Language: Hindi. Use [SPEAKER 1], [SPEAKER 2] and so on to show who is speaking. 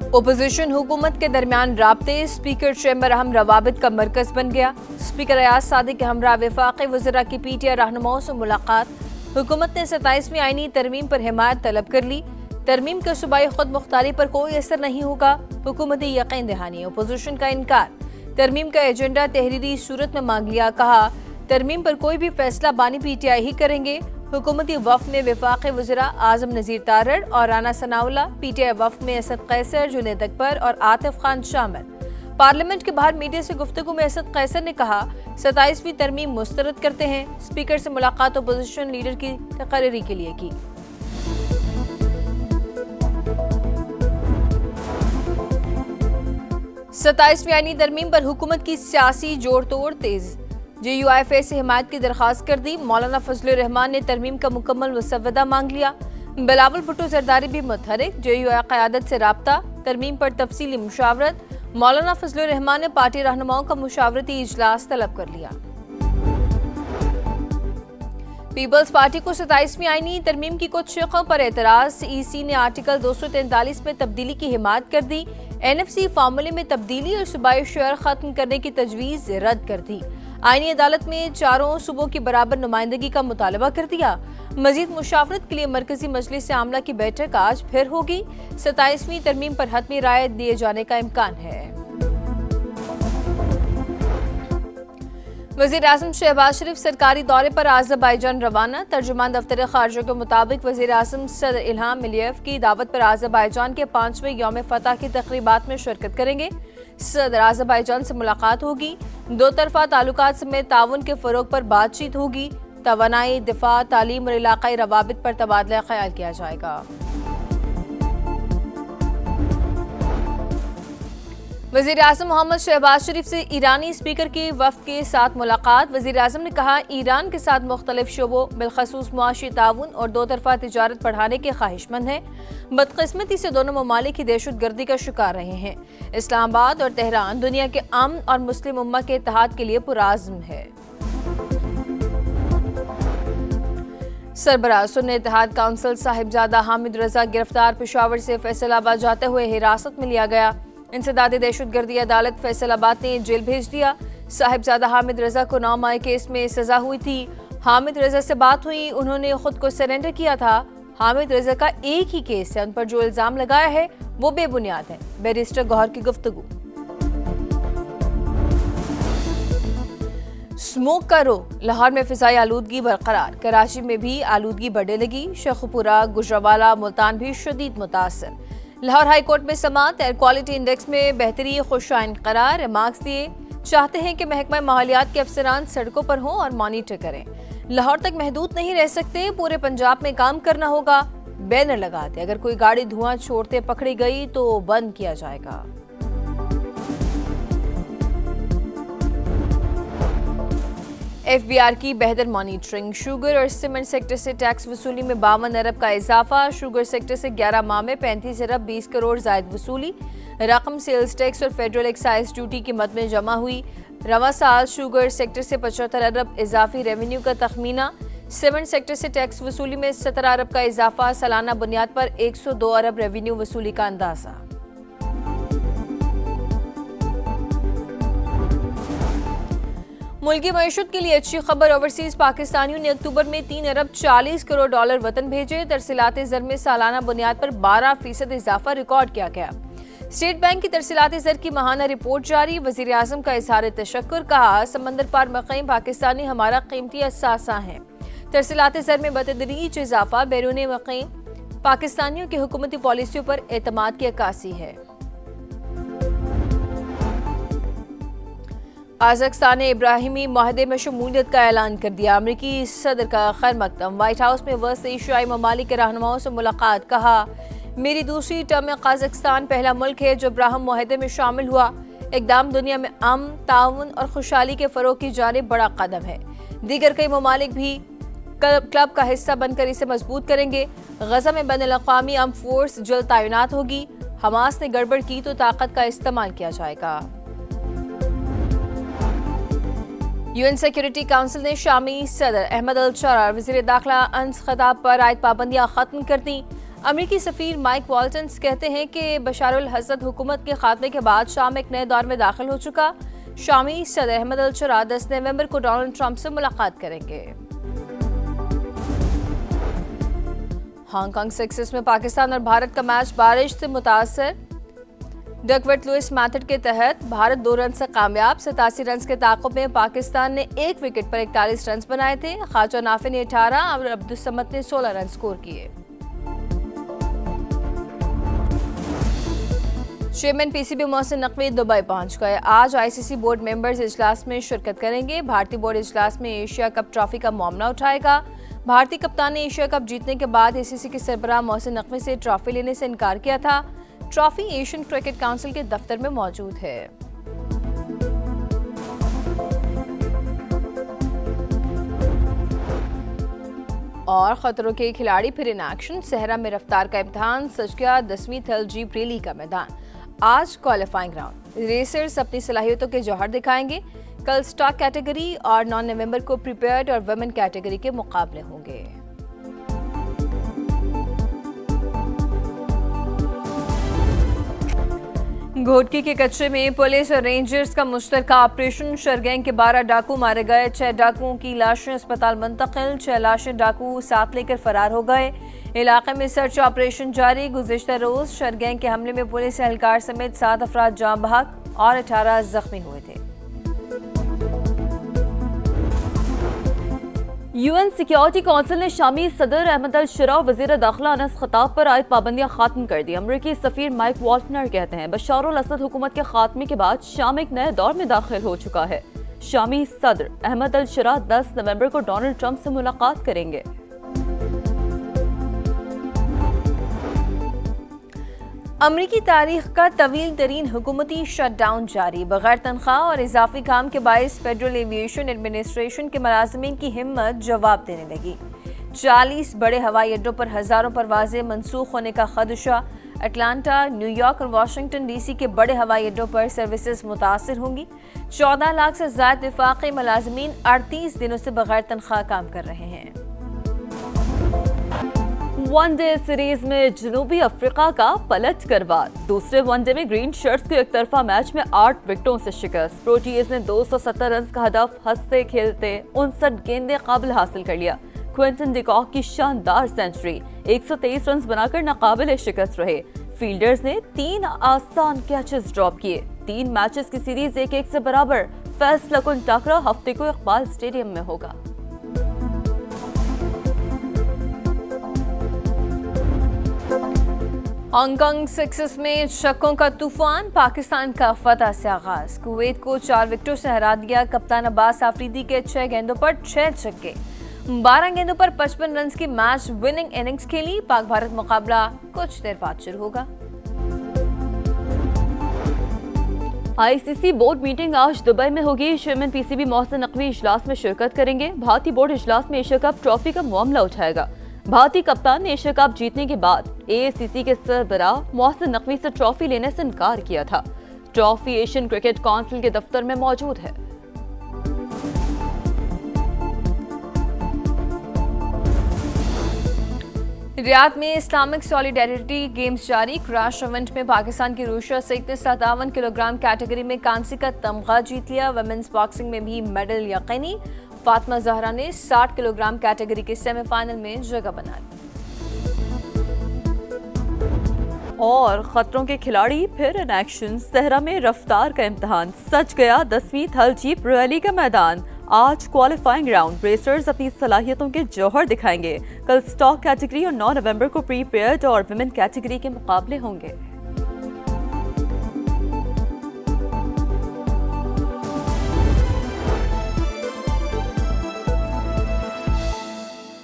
[SPEAKER 1] ओपोजिशन हुकूमत के दरमियान राब्ते, स्पीकर चैम्बर अहम रवाबित का मरकज बन गया। स्पीकर अयाज सादिक के हमरा वफाकी वज़रा की पीटीआई रहनुमाओं से मुलाकात। हुकूमत ने 27वीं आईनी तरमीम पर हिमायत तलब कर ली। तरमीम के सूबाई खुद मुख्तारी पर कोई असर नहीं होगा, हुकूमती यकीन दहानी। ओपोजिशन का इनकार। तरमीम का एजेंडा तहरीरी सूरत में मांग लिया। कहा तरमीम पर कोई भी फैसला बानी पीटीआई ही करेंगे। हुकूमती वफ़द में वफाकी वज़रा आज़म नज़ीर तारड़ और राना सनाउल्लाह, पीटीआई वफ़द में असद कैसर, जुनैद अकबर और आतिफ खान शामिल। पार्लियामेंट के बाहर मीडिया से गुफ्तगू में असद कैसर ने कहा 27वीं तरमीम मुस्तरद करते हैं। स्पीकर से मुलाकात ओपोजिशन लीडर की तकरीरी के लिए की। सत्ताईसवीं आईनी तरमीम पर हुकूमत की सियासी जोड़ तोड़ तेज। JUIF से हिमायत की दरखास्त कर दी। मौलाना फजलुर रहमान ने तरमीम का मुकम्मल मुसव्वदा मांग लिया। बिलावल भुट्टो जरदारी भी मुतहरिक। JUI क़यादत से राब्ता, तरमीम पर तफसीली मुशावरत। मौलाना फजलुर रहमान ने पार्टी रहनुमाओं का मुशावरती इजलास तलब कर लिया। पीपल्स पार्टी को 27वीं आईनी तरमीम की कुछ शिक़ों पर एतराज। EC ने आर्टिकल 243 में तब्दीली की हिमायत कर दी। NFC फार्मूले में तब्दीली और सूबाई शेयर खत्म करने की तजवीज़ रद्द कर दी। आईनी अदालत में चारों सूबों की बराबर नुमाइंदगी का मुतालबा कर दिया। मजीद मुशावरत के लिए मरकजी मजलिस आमला की बैठक आज फिर होगी। 27वीं तरमीम पर हतमी राय दिए जाने का इम्कान है। वज़ीर आज़म शहबाज शरीफ सरकारी दौरे पर आज़रबाईजान रवाना। तर्जुमान दफ्तर खारजा के मुताबिक वज़ीर आज़म सदर इल्हाम अलियव की दावत पर आज़रबाईजान के 5वें यौम फतह की तकरीबात में शिरकत करेंगे। सदर आज़रबाईजान से मुलाकात होगी। दो तरफा ताल्लुकात समेत ताउन के फ़रोग पर बातचीत होगी। तवानाई, दिफा, तालीम और इलाकाई रवाबित पर तबादला ख्याल किया जाएगा। वज़ीर आज़म मोहम्मद शहबाज शरीफ से ईरानी स्पीकर की वफ़द के साथ मुलाकात। वज़ीर आज़म ने कहा ईरान के साथ मुख्तलिफ शोबों बिलखसूस मुआशी ताउन और दो तरफा तिजारत बढ़ाने के ख्वाहिशमंद हैं। बदकिस्मती से दोनों ममालिक की दहशतगर्दी का शिकार रहे हैं। इस्लामाबाद और तेहरान दुनिया के अमन और मुस्लिम उम्मा के इत्तेहाद के लिए पुरआज़्म है। सरबराह सुन्नी इत्तेहाद काउंसिल साहिबजादा हामिद रजा गिरफ्तार। पेशावर से फैसलाबाद जाते हुए हिरासत में लिया गया। इंसदादी दहशतगर्दी अदालत फैसलाबाद ने जेल भेज दिया। साहिबजादा हामिद रजा को 9 माह केस में सजा हुई थी। हामिद रजा से बात हुई, उन्होंने खुद को सरेंडर किया था। हामिद रजा का एक ही केस है, उन पर जो इल्जाम लगाया है वो बेबुनियाद है। बैरिस्टर गौहर की गुफ्तगू। स्मोक का रो, लाहौर में फिजाई आलूदगी बरकरार। कराची में भी आलूदगी बढ़ने लगी। शेखुपुरा, गुजरावाला, मुल्तान भी शदीद मुतासर। लाहौर हाई कोर्ट में समात। एयर क्वालिटी इंडेक्स में बेहतरी खुशाइन करार। मार्क्स दिए। चाहते हैं कि महकमा माहौलियात के अफसरान सड़कों पर हों और मॉनिटर करें। लाहौर तक महदूद नहीं रह सकते, पूरे पंजाब में काम करना होगा। बैनर लगाते, अगर कोई गाड़ी धुआं छोड़ते पकड़ी गई तो बंद किया जाएगा। FBR की बेहतर मॉनिटरिंग। शुगर और सीमेंट सेक्टर से टैक्स वसूली में 52 अरब का इजाफा। शुगर सेक्टर से 11 माह में 35 अरब 20 करोड़ जायद वसूली। रकम सेल्स टैक्स और फेडरल एक्साइज ड्यूटी की मद में जमा हुई। रवा साल शुगर सेक्टर से 75 अरब इजाफी रेवेन्यू का तखमीना। सीमेंट सेक्टर से टैक्स वसूली में 17 अरब का इजाफा। सालाना बुनियाद पर 102 अरब रेवेन्यू वसूली का अंदाजा। मुल्की मईशत के लिए अच्छी खबर। ओवरसीज पाकिस्तानियों ने अक्टूबर में 3 अरब 40 करोड़ डॉलर वतन भेजे। तरसीलात ज़र में सालाना बुनियाद पर 12% इजाफा रिकॉर्ड किया गया। स्टेट बैंक की तरसीलात ज़र की माहाना रिपोर्ट जारी। वज़ीर आज़म का इज़हार तशक्कुर। कहा समंदर पार मक़ीम पाकिस्तानी हमारा कीमती असासा है। तरसीलात ज़र में बतदरीज इजाफा बैरून मक़ीम पाकिस्तानियों की हुकूमती पॉलिसियों पर एतमाद की अक्कासी है। कज़ाकिस्तान ने इब्राहिमी माहदे में शमूलियत का ऐलान कर दिया। अमरीकी सदर का खैर मकदम। व्हाइट हाउस में वस्त एशियाई ममालिक के रहनुमाओं से मुलाकात। कहा मेरी दूसरी टर्म में कज़ाकिस्तान पहला मुल्क है जो इब्राहिम माहदे में शामिल हुआ। इक़दाम दुनिया में अमन, ताउन और खुशहाली के फ़रोग़ की जानिब बड़ा कदम है। दीगर कई ममालिक भी क्लब का हिस्सा बनकर इसे मजबूत करेंगे। गज़ा में बैनुल-अक़वामी आर्म फोर्स जल्द तैनात होगी। हमास ने गड़बड़ की तो ताकत का इस्तेमाल किया जाएगा। UN सिक्योरिटी काउंसिल ने शामी सदर अहमद अल-शरा वज़ीर दाखिला अंस खिताब पर आयद पाबंदियां खत्म कर दी। अमेरिकी सफीर माइक वाल्टन्स कहते हैं कि बशार अल असद हुकूमत के खात्मे के बाद शाम एक नए दौर में दाखिल हो चुका। शामी सदर अहमद अल शरा 10 नवंबर को डोनाल्ड ट्रंप से मुलाकात करेंगे। हांगकांग सेक्सिस में पाकिस्तान और भारत का मैच बारिश से मुतासर। डकवर्थ लुइस मेथड के तहत भारत 2 रन से कामयाब। 87 रन के ताक़ुब में पाकिस्तान ने 1 विकेट पर 41 रन बनाए थे। ख्वाजा नाफे ने 18 और अब्दुल समद ने 16 रन स्कोर किए। Chairman PCB Mohsin Naqvi Dubai पहुंच गए। आज आईसीसी बोर्ड मेंबर्स इजलास में शिरकत करेंगे। भारतीय बोर्ड इजलास में एशिया कप ट्रॉफी का मामला उठाएगा। भारतीय कप्तान ने एशिया कप जीतने के बाद एसीसी के सरबराह मोहसिन नकवी से ट्रॉफी लेने से इनकार किया था। ट्रॉफी एशियन क्रिकेट काउंसिल के दफ्तर में मौजूद है। और खतरों के खिलाड़ी फिर इन एक्शन। सहरा में रफ्तार का इम्तिहान सज गया। 10वीं थल जीप रैली का मैदान। आज क्वालिफाइंग राउंड। रेसर्स अपनी सलाहियतों के जौहर दिखाएंगे। कल स्टॉक कैटेगरी और 9 नवंबर को प्रिपेयर्ड और वुमेन कैटेगरी के मुकाबले होंगे। घोटकी के कच्चे में पुलिस और रेंजर्स का मुश्तरका ऑपरेशन। शरगैंग के 12 डाकू मारे गए। 6 डाकुओं की लाशें अस्पताल मुंतकिल। 6 लाशें डाकू साथ लेकर फरार हो गए। इलाके में सर्च ऑपरेशन जारी। गुज़िश्ता रोज शरगैंग के हमले में पुलिस एहलकार समेत 7 अफराद जाँ बहक और 18 जख्मी हुए थे।
[SPEAKER 2] यूएन सिक्योरिटी काउंसिल ने शामी सदर अहमद अल शरा वजीर दाखिला अनस खताब पर आयद पाबंदियां खत्म कर दी। अमरीकी सफीर माइक वाल्टनर कहते हैं बशार अल असद हुकूमत के खात्मे के बाद शाम एक नए दौर में दाखिल हो चुका है। शामी सदर अहमद अल शरा 10 नवंबर को डोनाल्ड ट्रंप से मुलाकात करेंगे।
[SPEAKER 1] अमरीकी तारीख का तवील तरीन हुकूमती शटडाउन जारी। बगैर तनख्वाह और इजाफी काम के बायस फेडरल एविएशन एडमिनिस्ट्रेशन के मुलाजिमीन की हिम्मत जवाब देने लगी। 40 बड़े हवाई अड्डों पर हजारों परवाजें मनसूख होने का खदशा। अटलांटा, न्यूयॉर्क और वाशिंगटन डीसी के बड़े हवाई अड्डों पर सर्विसेज मुतासर होंगी। 14 लाख से ज्यादा वफाकी मुलाजिमीन 38 दिनों से बगैर तनख्वाह काम कर रहे हैं।
[SPEAKER 2] वनडे सीरीज में जनूबी अफ्रीका का पलट करवार। दूसरे वनडे में ग्रीन शर्ट्स को एक तरफा मैच में 8 विकेटों से शिकस्त। प्रोटीज ने 270 रन का हदफ हंसते खेलते 59 गेंदें काबिल हासिल कर लिया। क्विंटन डिकॉक की शानदार सेंचुरी। 123 रन बनाकर नाकाबिल शिकस्त रहे। फील्डर्स ने 3 आसान कैचेस ड्रॉप किए। 3 मैचेस की सीरीज 1-1 से बराबर। फैसला कुन टाकरा हफ्ते को इकबाल स्टेडियम में होगा।
[SPEAKER 1] हांगकांग सेक्सिस में शक्कों का तूफान। पाकिस्तान का फतह से आगाज। कुवैत को 4 विकेटों से हरा दिया। कप्तान अब्बास आफरीदी के 6 गेंदों पर 6 छक्के। 12 गेंदों पर 55 रन की मैच विनिंग इनिंग्स खेली। पाक भारत मुकाबला कुछ देर बाद शुरू होगा।
[SPEAKER 2] आईसीसी बोर्ड मीटिंग आज दुबई में होगी। चेयरमैन पीसीबी मोहसिन नकवी इजलास में शिरकत करेंगे। भारतीय बोर्ड इजलास में एशिया कप ट्रॉफी का मामला उठाएगा। भारतीय कप्तान ने एशिया कप जीतने के बाद एआईसीसी के सरबराह मोहसिन नकवी से ट्रॉफी लेने से इनकार किया था। ट्रॉफी एशियन क्रिकेट काउंसिल के दफ्तर में मौजूद है।
[SPEAKER 1] रियाद में इस्लामिक सॉलिडेरिटी गेम्स जारी। क्रैश इवेंट में पाकिस्तान की रूशा सिंह ने 57 किलोग्राम कैटेगरी में कांसी का तमगा जीत लिया। वुमेन्स बॉक्सिंग में भी मेडल यकीनी। फातिमा जहरा ने 60 किलोग्राम कैटेगरी के सेमीफाइनल में जगह बना ली।
[SPEAKER 2] और खतरों के खिलाड़ी फिर इन एक्शन। सहरा में रफ्तार का इम्तिहान सज गया। 10वीं थल जीप रैली का मैदान। आज क्वालिफाइंग राउंड। रेसर्स अपनी सलाहियतों के जौहर दिखाएंगे। कल स्टॉक कैटेगरी और 9 नवंबर को प्रीपेयर्ड और वुमेन कैटेगरी के मुकाबले होंगे।